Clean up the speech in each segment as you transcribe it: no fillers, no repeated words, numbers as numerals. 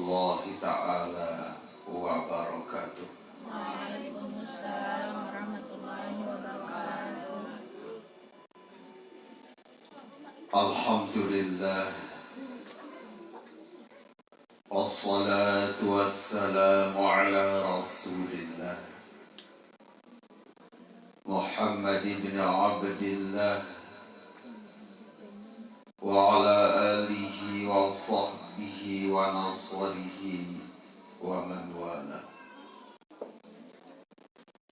warahmatullahi ta'ala wabarakatuh. Waalaikumsalam warahmatullahi wabarakatuh. Alhamdulillah, wassalatu wassalamu ala rasulillah Muhammad ibn Abdillah wa ala alihi wa sahbihi wa nasrihi wa man wala.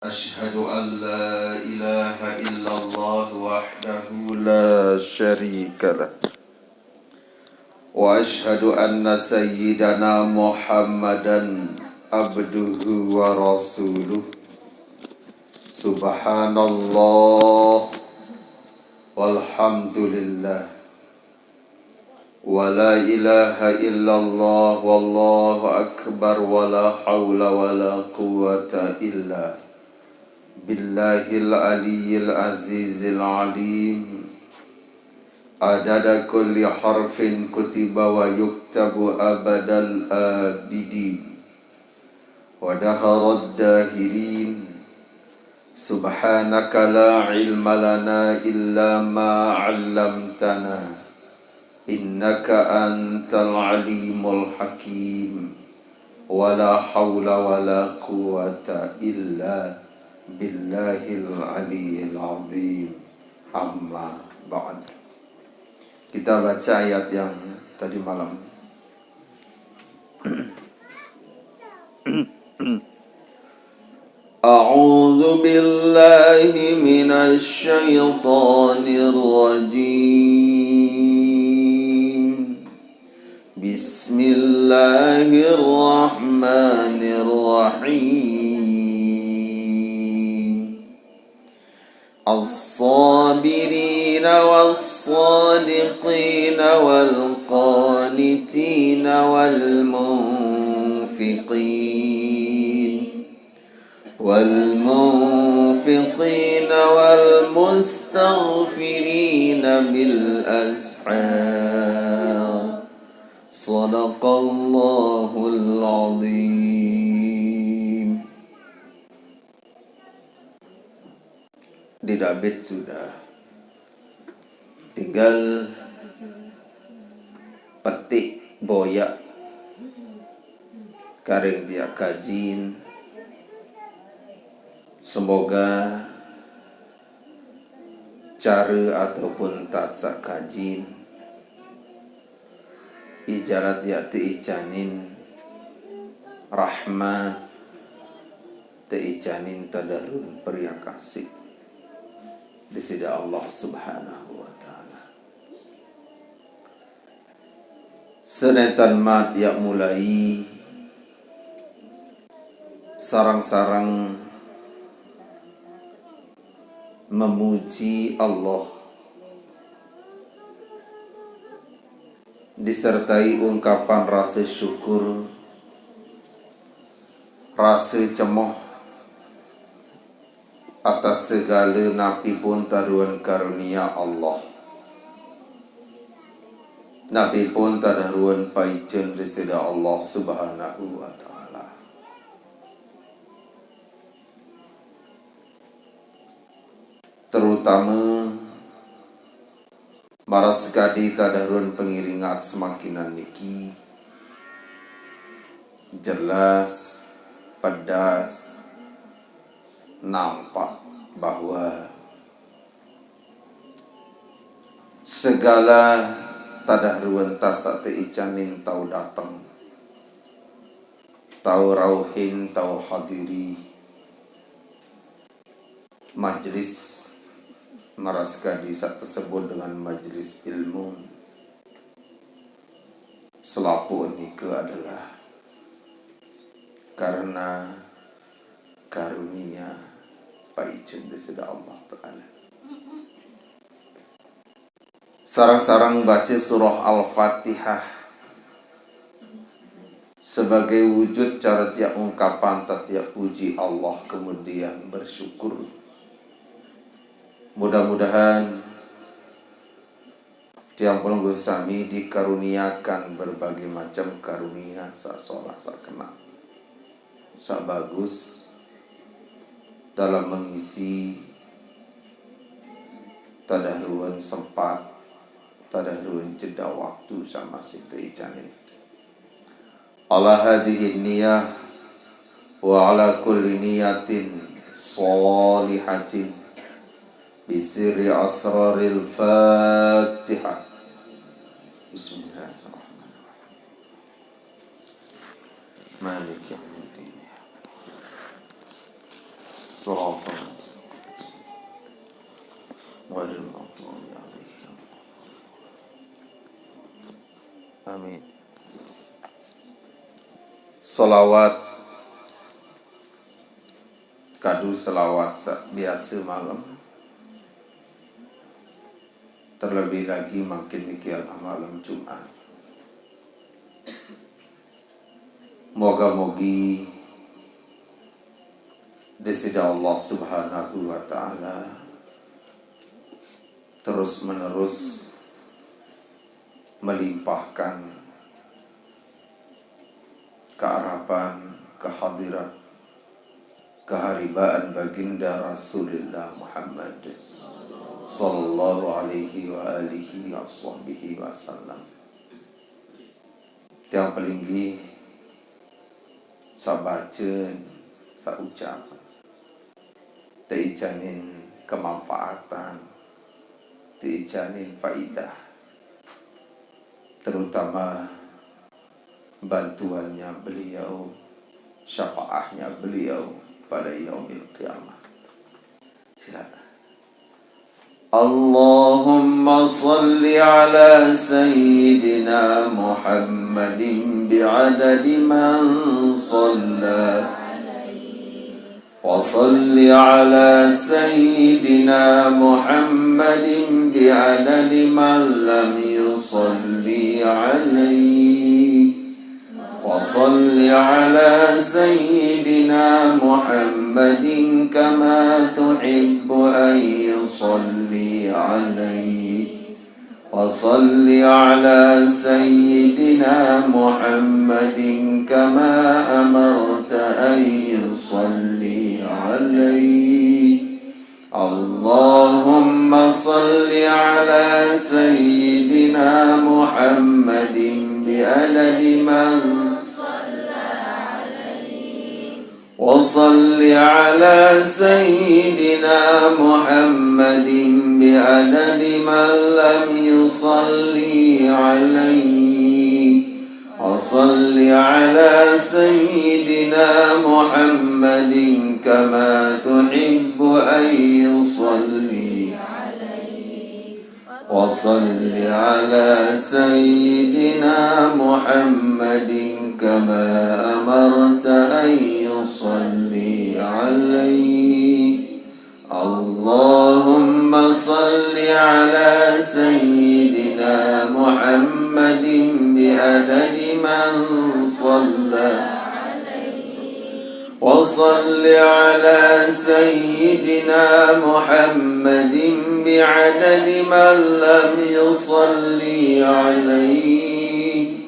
Ashhadu an la ilaha illallah wahdahu la syarika lah wa ashhadu anna sayyidana Muhammadan abduhu wa rasuluh. Subhanallah walhamdulillah wa la ilaha illallah wallahu akbar wa la hawla wa la quwwata illa billahil aliyyil azizil alim. Adada kulli harfin kutiba wa yuktabu abadal abidin wa daharad dahirin. Subhanaka la ilma lana illa ma 'allamtana innaka antal alimul hakim wa la hawla wa la quwwata illa billahil aliyyil azim. Amma ba'd. Kita baca ayat yang tadi malam. A'udzu billahi minasy syaithanir rajim. Bismillahirrahmanirrahim. As-sabirina was-sadiqina wal-qanitina والمنفقين والمستغفرين بالأسحار. صدق الله العظيم. Di David sudah tinggal petik boyak karing dia kajin. Semoga cara ataupun tatsa kajin ijarat yati icanin rahmat te icanin tadarun pria kasih di sisi Allah subhanahu wa ta'ala. Senetan mat ya mulai sarang-sarang memuji Allah disertai ungkapan rasa syukur, rasa cemoh atas segala nabi pun taruhan karunia Allah. Nabi pun taruhan paijen disida Allah subhanahu wa ta'ala. Terutama maras kadi tadarun pengiringat semakinan niki jelas pedas nampak bahwa segala tadahruan tasate icanin tau datang, tau rauhin, tau hadiri majlis maras kadi saat tersebut dengan majlis ilmu. Selapu nike adalah karena karunia paijen disida Allah Ta'ala. Sarang-sarang baca surah Al-Fatihah sebagai wujud cara tiap ungkapan tiap puji Allah kemudian bersyukur. Mudah-mudahan tiang pelunggu sami dikaruniakan berbagai macam karunia sasolah sakena sak bagus dalam mengisi tadahluan sempat tadahluan jeda waktu sama sita icanin ala hadihi niyah wa ala kulli niyatin salihatin bisirri asraril fatihah. Bismillahirrahmanirrahim. Malik yaumiddin. Shiratal mustaqim. Ghairil maghdubi 'alaihim. Amin. Salawat kadu selawat biasa malam. Terlebih lagi makin mikir malam Jumat. Moga-mogi desida Allah Subhanahu wa ta'ala terus menerus melimpahkan kearapan, kehadiran, keharibaan baginda Rasulullah Muhammad sallallahu alaihi wa alihi wa sahbihi wasallam. Tiang pelinggi sabaceun saucap teicanin kemanfaatan teicanin faidah terutama bantuannya beliau syafaahnya beliau pada yaumil qiyamah. Silakan. Allahumma salli ala sayyidina Muhammadin bi'adadi man salla wa salli ala sayyidina Muhammadin bi'adadi man lam yusalli alaihi wa salli ala sayyidina Muhammadin kama tuhibbu an yusalli alaihi wa salli ala sayyidina Muhammadin kama amarta an yusalli alaihi. Allahumma salli ala sayyidina Muhammadin bi'adadi man وصل على سيدنا محمد بعدد من لم يصلي عليه وصل على سيدنا محمد كما تحب أن يصلي وصل على سيدنا محمد كما أمرت أن يصلي عليه. اللهم صل على سيدنا محمد بعدد من صلى وصل على سيدنا محمد بعدد من لم يصلي عليه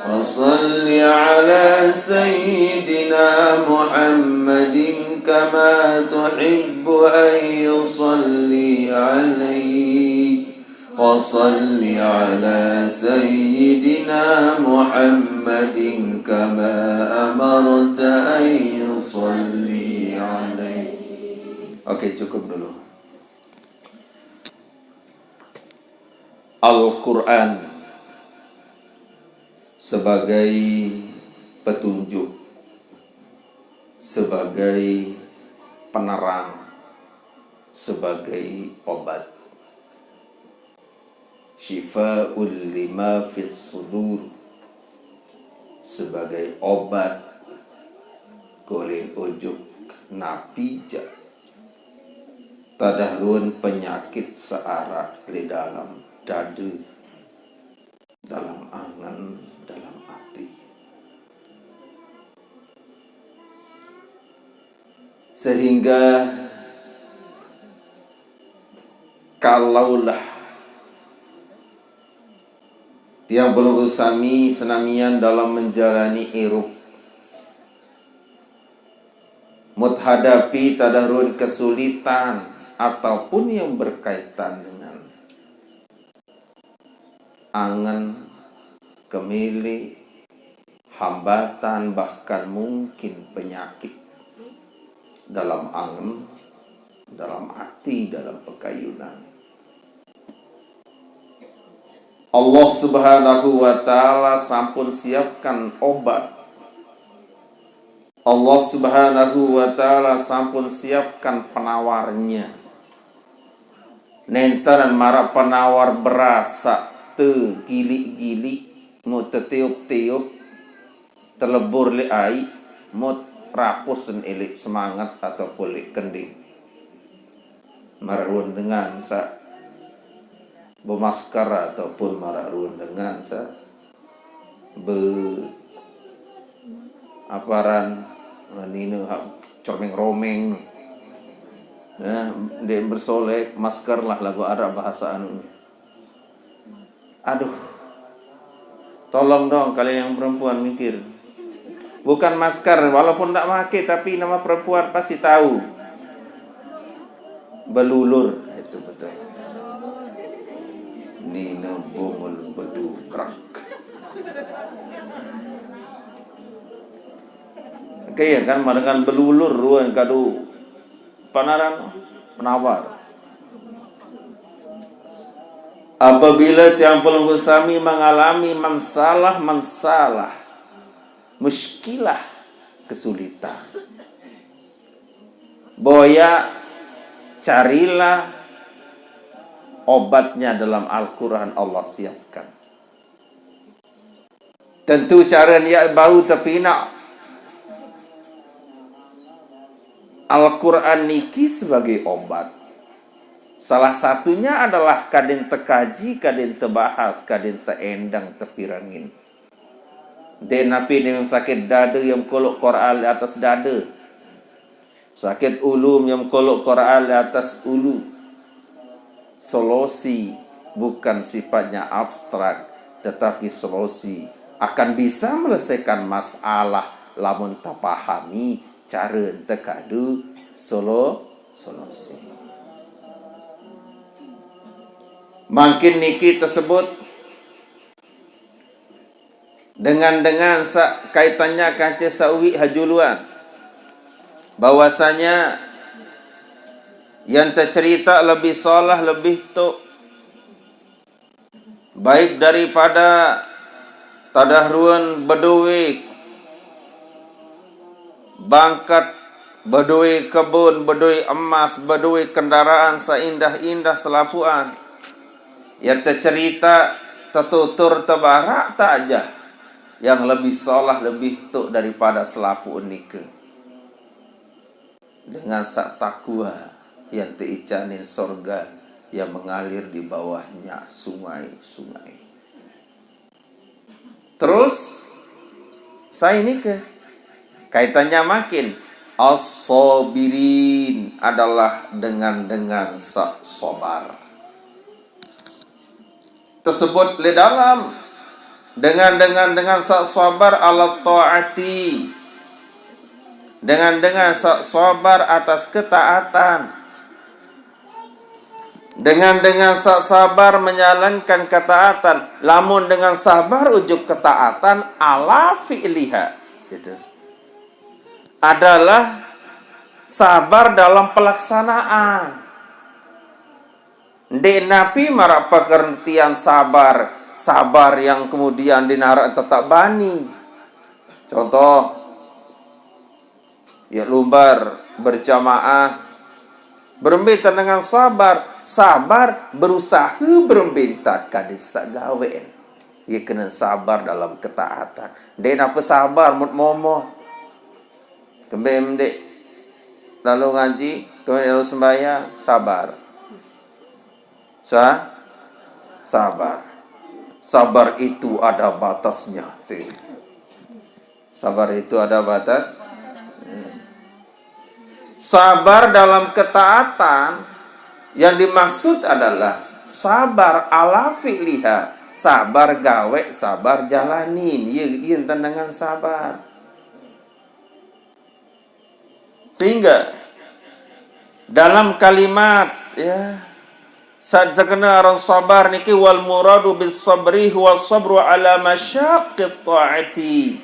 وصل على سيدنا محمد كما تحب أن يصلي عليه وصل على سيدنا محمد كما أمرت أن يصلي عليه. Oke, cukup dulu. Al-Quran sebagai petunjuk, sebagai penerang, sebagai obat. Syifa'ul lima fis sudur, sebagai obat goleh ujuk napija tadahrun penyakit searah di dalam dadu, dalam angan, dalam hati. Sehingga kalaulah Tiang perlu sami senamian dalam menjalani iruk menghadapi tadarun kesulitan ataupun yang berkaitan dengan angan, kemili, hambatan, bahkan mungkin penyakit dalam angan, dalam hati, dalam pekayunan. Allah Subhanahu wa ta'ala sampun siapkan obat. Allah Subhanahu wa ta'ala sampun siapkan penawarnya. Nentaran mara penawar berasa te gilik-gilik, mau tetiup-tiup, terlebur le ai, mau rapusen elik semangat atau pulik kending. Marun dengan sa bermaskara ataupun marun dengan sa aparan nino comeng romeng dia bersolek masker lah lagu Arab bahasa anu. Aduh, tolong dong kalian yang perempuan mikir, bukan masker walaupun tak pakai tapi nama perempuan pasti tahu, belulur itu betul. Nino bungul bedukrak. Kaya kan dengan belulur ruang kadu penawar. Apabila tiang pelunggu sami mengalami masalah muskilah, kesulitan, boya carilah obatnya dalam Al-Quran Allah siapkan. Tentu cara dia bau tapi nak Al-Quran niki sebagai obat. Salah satunya adalah kadin tekaji, kadin tebahas, kadin teendang tepirangin. Den napi yang sakit dada yang kolok Quran di atas dada. Sakit ulum yang kolok Quran di atas ulu. Solusi bukan sifatnya abstrak, tetapi solusi akan bisa menyelesaikan masalah lamun tak pahami cara tekadu solusi. Makin niki tersebut dengan kaitannya kaca sawi hajuluan bahwasanya yang tercerita lebih salah lebih tu baik daripada tadahruan bedui bangkat, bedui kebun, bedui emas, bedui kendaraan seindah-indah selapuan. Yang tercerita tertutur tebarak tak aja yang lebih salah lebih tu daripada selapu unik dengan sak takwa yang teicanin sorga yang mengalir di bawahnya sungai-sungai. Terus saya ini kaitannya makin as-sabirin adalah dengan sabar. Tersebut di dalam dengan sabar ala taati, dengan sabar atas ketaatan, dengan sabar menjalankan ketaatan, lamun dengan sabar ujuk ketaatan ala fi'liha itu adalah sabar dalam pelaksanaan. Di napi marak pengertian sabar yang kemudian dinarak tetap bani. Contoh, ya lumbar berjamaah berembitan dengan sabar berusaha berembintak kadis sagawen. Ya kena sabar dalam ketaatan. Di napa sabar mut momo. Kembem dek lalu ngaji, kemudian lalu sembahyang, sabar. Sabar itu ada batasnya. Sabar itu ada batas. Sabar dalam ketaatan yang dimaksud adalah sabar ala fi'liha, Sabar gawe, sabar jalanin. Ieu dengan sabar. Sehingga dalam kalimat ya sakjana orang sabar niki wal muradu bis sabri huwa sabru ala masyaqqit taati.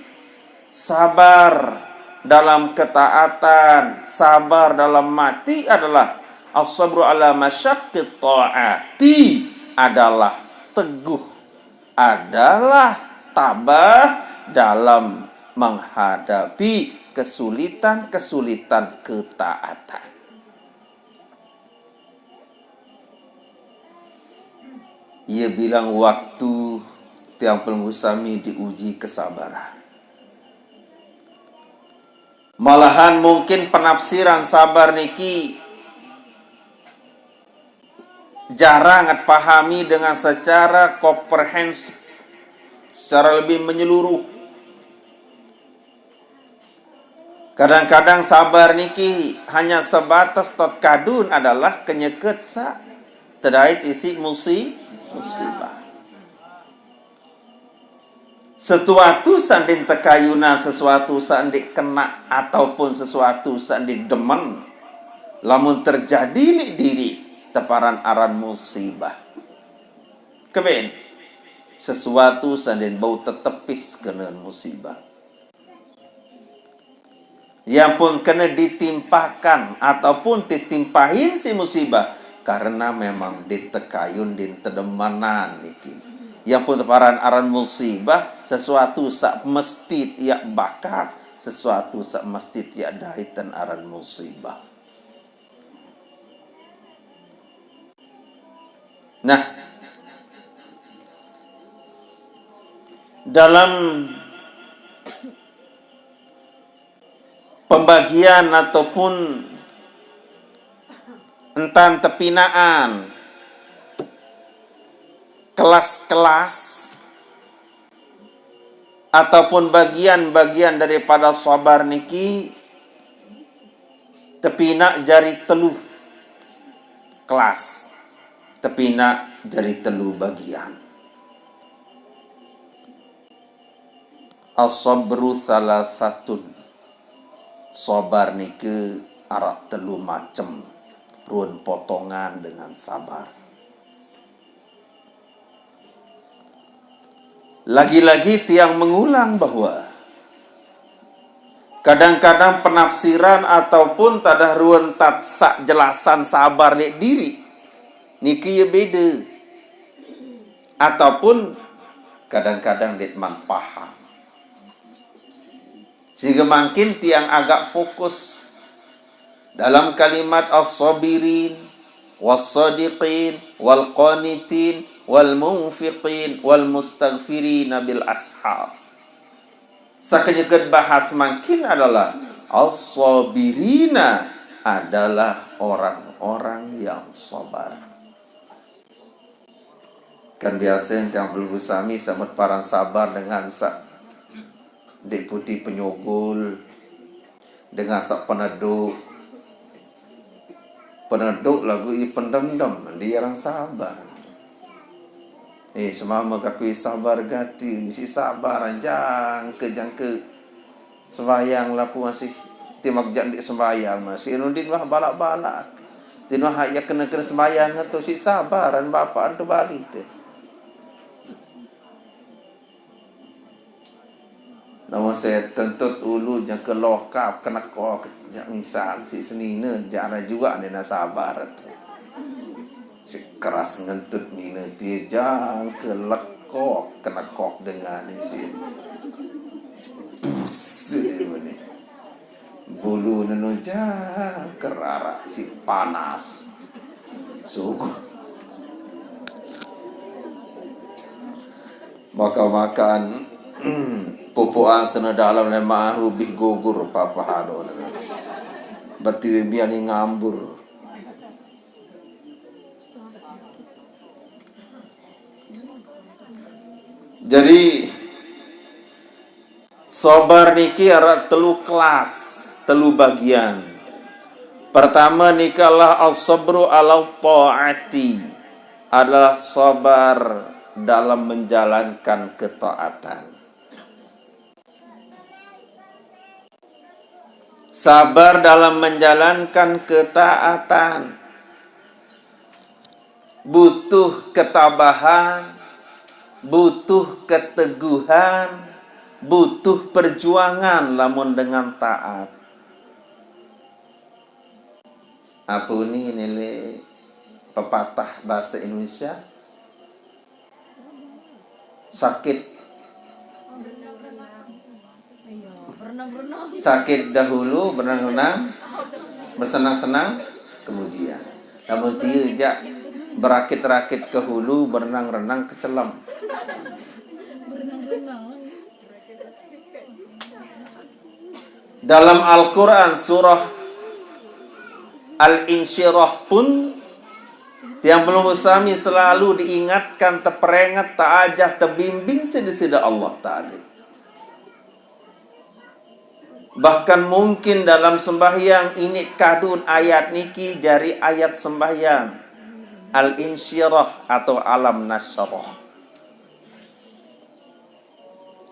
Sabar dalam ketaatan, sabar dalam mati adalah as-sabru ala masyaqqit taati, adalah teguh, adalah tabah dalam menghadapi kesulitan-kesulitan ketaatan. Ia bilang waktu tiang pelengusami diuji kesabaran. Malahan mungkin penafsiran sabar niki jarang pahami dengan secara komprehensif, secara lebih menyeluruh. Kadang-kadang sabar niki hanya sebatas tot kadun adalah kenyeket sa terdait isi musibah. Sesuatu sanding tekayuna, sesuatu sanding kena, ataupun sesuatu sanding demen, lamun terjadi li diri teparan aran musibah. Keben, sesuatu sanding bau tetepis kena musibah. Yang pun kena ditimpakan ataupun ditimpahin si musibah karena memang ditekayun ditedemanan niki. Yang pun teparan aran musibah sesuatu sak mesti ia bakat, sesuatu sak mesti ia daitan aran musibah. Nah, dalam pembagian ataupun entan tepinaan kelas-kelas ataupun bagian-bagian daripada sabar niki tepina jari telu kelas, tepina jari telu bagian. As-sabru thalathatun, sabar niki arak telu macem, ruan potongan dengan sabar. Lagi-lagi tiang mengulang bahwa kadang-kadang penafsiran ataupun tadah ruan tatsak jelasan sabar lek diri niki ya beda, ataupun kadang-kadang ditman paham, sehingga makin tiang agak fokus dalam kalimat as-sabirin was-sadiqin wal-qanitin wal munfiqin wal mustaghfirin bil ashar. Sakenyekeun bahas makin adalah as-sabirina adalah orang-orang yang sabar. Kan biasa yang belgusami samut parang sabar dengan sak deputi penyogol, dengan sak peneduk lagu i pendem-dem dia orang sabar. Semua mengakui sabar gati, mesti sabar jangke sembayang lah pun masih timak jandik sembayang masih nundin wah balak-balak. Tinwah ya kena sembayang tu si sabaran bapak antu balik tu. Namun saya tentut ulu yang ke lokap kena kok misal si senina jangan juga nena sabar tu. Keras ngentut mina dia jang ke lekok kena kok dengan isi ini bulu nenu jang kerara si panas sungguh makan pupuan sana dalam lemah rubih gugur papahano berarti biani ngambur. Jadi sabar niki ada telu kelas, telu bagian. Pertama nikalah as-sabru ala ta'ati, adalah sabar dalam menjalankan ketaatan. Sabar dalam menjalankan ketaatan. Butuh ketabahan, butuh keteguhan, butuh perjuangan lamun dengan taat. Apa ini nilai pepatah bahasa Indonesia? Sakit Iya, berenang-berenang. sakit dahulu, berenang-renang, bersenang-senang kemudian. Namun tidak berakit-rakit ke hulu, berenang-renang ke celam. Berenang-berenang. Dalam Al-Quran surah Al-Insyirah pun yang belum usami selalu diingatkan, terperingat, ta'ajah, terbimbing sedih-sedih Allah Ta'ala. Bahkan mungkin dalam sembahyang ini kadun ayat niki jari ayat sembahyang Al-Insyirah atau Alam Nasyrah.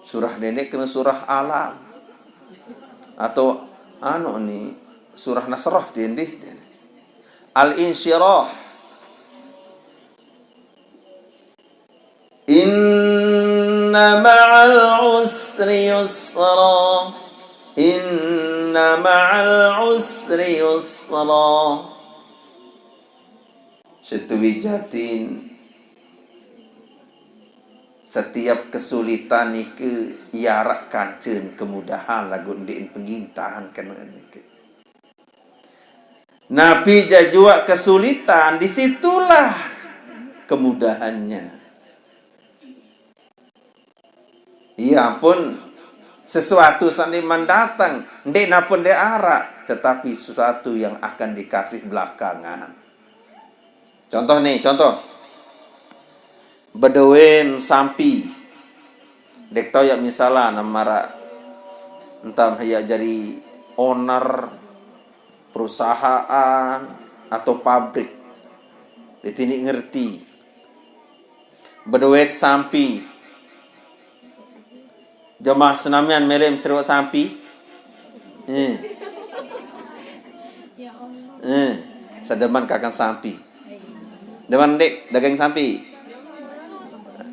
Surah ini kena surah Alam atau ni surah Nasrah tindih. Al-Insyirah. Inna ma'al usri yusra. Inna ma'al usri yusra. Setuwijatin setiap kesulitan nike yarak kancen kemudahan lagu ndin pengintahan kena nike. Nabi jajua kesulitan, disitulah kemudahannya. Iya pun sesuatu sandi mendatang, ndek napun de arak, tetapi sesuatu yang akan dikasih belakangan. Contoh nih, contoh. Bedowen sampi. Dek tau ya misalnya namara entah ya jadi owner perusahaan atau pabrik. Ditini ngerti. Bedowen sampi. Jamaah senamian melem seru sampi. Ya Allah. Sedeman kakang sampi. Deman dek dagang sampi.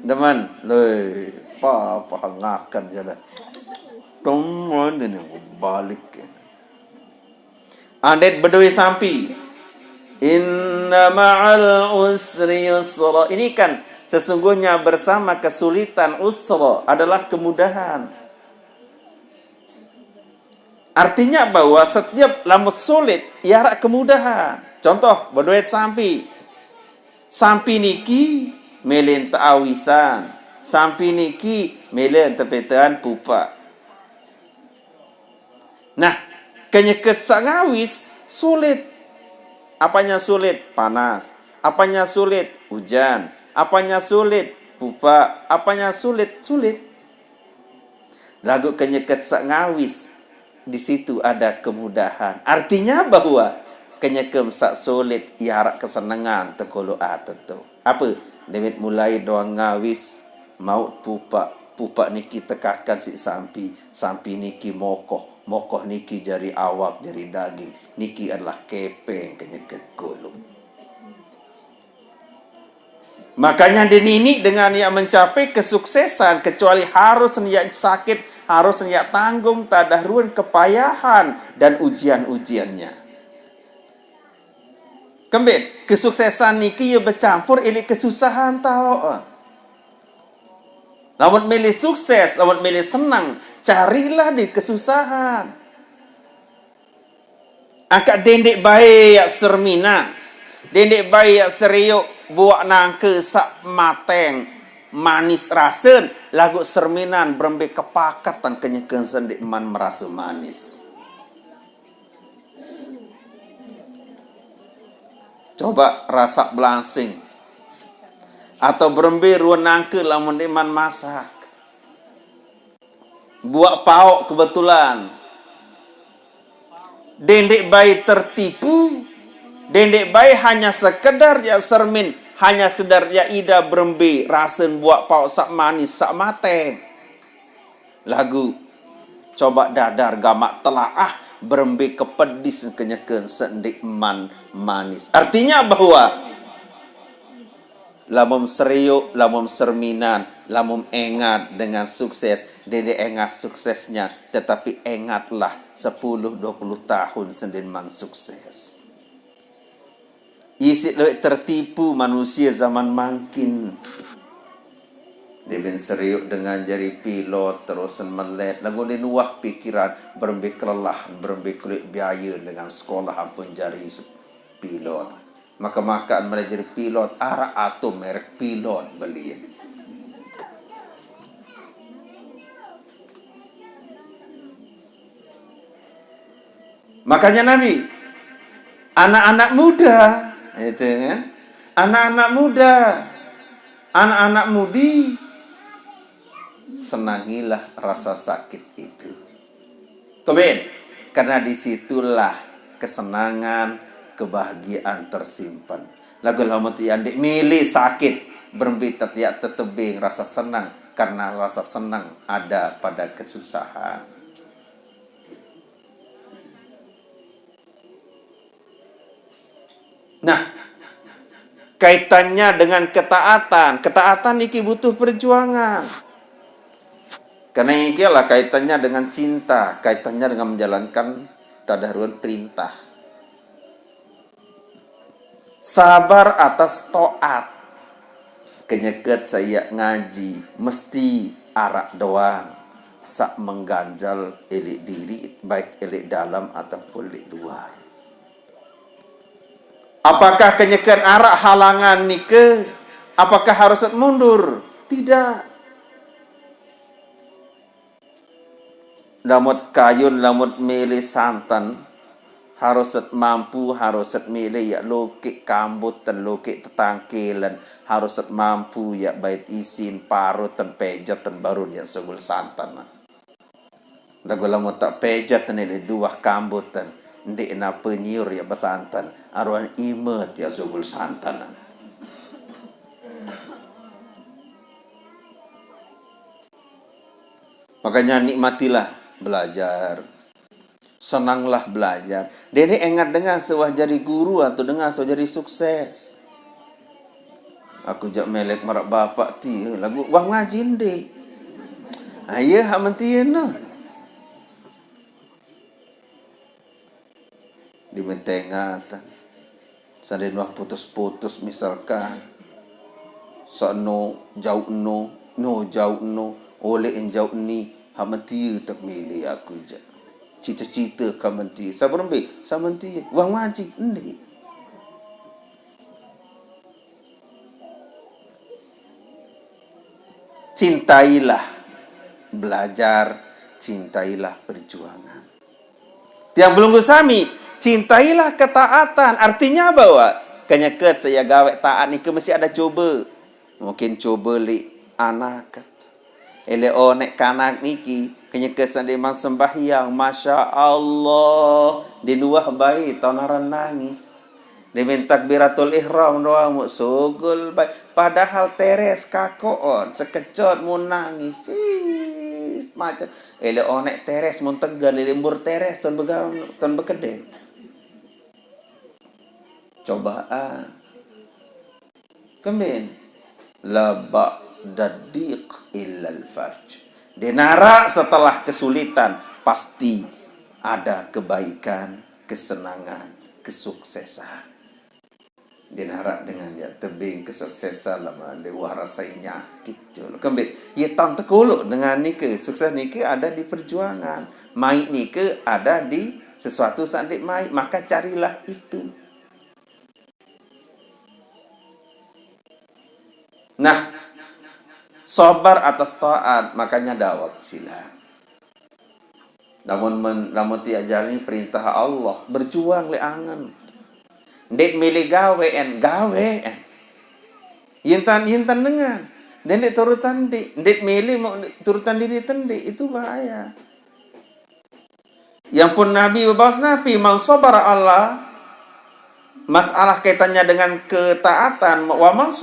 Deman, leh, apa ngakan jalan. Teman ini balik. Andet bedui sampi. Inna ma'al usri yusra. Ini kan sesungguhnya bersama kesulitan usra adalah kemudahan. Artinya bahwa setiap lamut sulit iarak kemudahan. Contoh, bedui sampi. Sampi niki melen ta'awisan. Sampi niki melen tepetan pupa. Nah, kenyekes ngawis sulit. Apanya sulit? Panas. Apanya sulit? Hujan. Apanya sulit? Pupa. Apanya sulit? Sulit. Lagu kenyekes ngawis. Di situ ada kemudahan. Artinya bahwa kenyekem sak sulit iarak kesenangan tekolo tentu. Apa? Demit mulai doang ngawis maut pupa. Pupa niki tekakan si sampi. Sampi niki mokoh. Mokoh niki jari awak, jari daging. Niki adalah kepeng kenyeket kolom. Makanya dinini dengan yang mencapai kesuksesan kecuali harus niat sakit, harus niat tanggung, tadahruan kepayahan dan ujian-ujiannya. Kembali, kesuksesan niki ya bercampur ini kesusahan tau. Lawan milih sukses, lawan milih senang, carilah di kesusahan. Angkat dendek baik ya sermina. Dendek baik ya seriuk buat nangke sak mateng manis rasen lagu serminan berembe kepakatan kenyekan sendik man merasa manis. Coba rasa belangsing. Atau berembe ruan nangke lamun iman masak. Buat pauk kebetulan. Dendek bayi tertipu. Dendek bayi hanya sekedar ya sermin hanya sedar ya ida berembe rasen buat pauk sak manis sak mate. Lagu coba dadar gamak telaah berembe kepedis kenyeken sendik man manis. Artinya bahwa lamun seriuk, lamun serminan, lamun engat dengan sukses, dede engat suksesnya, tetapi engatlah 10-20 tahun sendiman sukses. Isi tertipu manusia zaman makin. Dia bin seriuk dengan jari pilot terusan melet, lagu dinuah pikiran, berembe kelelah, berembe kulit biaya dengan sekolah ampun jari pilot. Maka belajar pilot arah atau merek pilot beli. Makanya Nabi, anak-anak muda, itu kan, anak-anak muda, anak-anak mudi, senangilah rasa sakit itu. Kemudian, karena disitulah kesenangan, kebahagiaan tersimpan. Lagu lamun tiang dik milih sakit, berbitat ya tetebing rasa senang karena rasa senang ada pada kesusahan. Nah, kaitannya dengan ketaatan. Ketaatan ini butuh perjuangan. Karena ini lah kaitannya dengan cinta, kaitannya dengan menjalankan tadaruan perintah. Sabar atas to'at. Kenyeket saya ngaji, mesti arak doang. Sak mengganjal elik diri, baik elik dalam ataupun elik luar. Apakah kenyeket arak halangan nike? Apakah harus mundur? Tidak. Lamut kayun, lamut milih santan. Harus mampu, harus milih ya lokik kambut dan lokik tetangkilan. Harus mampu ya bait isin parut dan pejat dan barun yang segul santan. Lagu lamut tak pejat dan ini dua kambut dan ndik na penyiur ya besantan. Aruan imet ya segul santan. Makanya nikmatilah belajar. Senanglah belajar. Dede ingat dengan sebuah jadi guru atau dengan sebuah jadi sukses. Aku jak melek marak bapak ti lagu wah ngaji ndek. Ayah hak mentieun noh. Di mentengatan. Sanden wah putus-putus misalkan. Sono jauh no jauh no oleh en jauh ni hak mentiu tak milih aku jak. Cita-cita kamenti. Sabar ambil. Samenti. Wang ngaji. Ini. Cintailah belajar. Cintailah perjuangan. Yang belum sami. Cintailah ketaatan. Artinya bahwa kenyeket saya gawe taat ni ke mesti ada coba. Mungkin coba li anak. Ele onek kanak niki kenyekesan di mang sembahyang, masya Allah di luah bayi tonaran nangis, diminta takbiratul ihram doang sugul bayi, padahal teres kakoon sekecot mu nangis, macam ele onek teres mun tegal limbur teres ton bekede, cobaan, kemudian labak dadiq illal farj. Denara setelah kesulitan pasti ada kebaikan, kesenangan, kesuksesan. Denara dengan dia tebing kesuksesan lama dewa rasanya gitu. Kembali ya tahun tekulu dengan nike sukses nike ada di perjuangan. Mai nike ada di sesuatu sandik mai, maka carilah itu. Nah, sabar atas taat, makanya dawak sila. Namun tiap jalani perintah Allah, berjuang le angan. Dek milih gawe. Yintan dengan. Dan dek turutan dek milih mau turutan diri tende itu bahaya. Yang pun Nabi bebawas Nabi man sabara Allah masalah kaitannya dengan ketaatan, wa man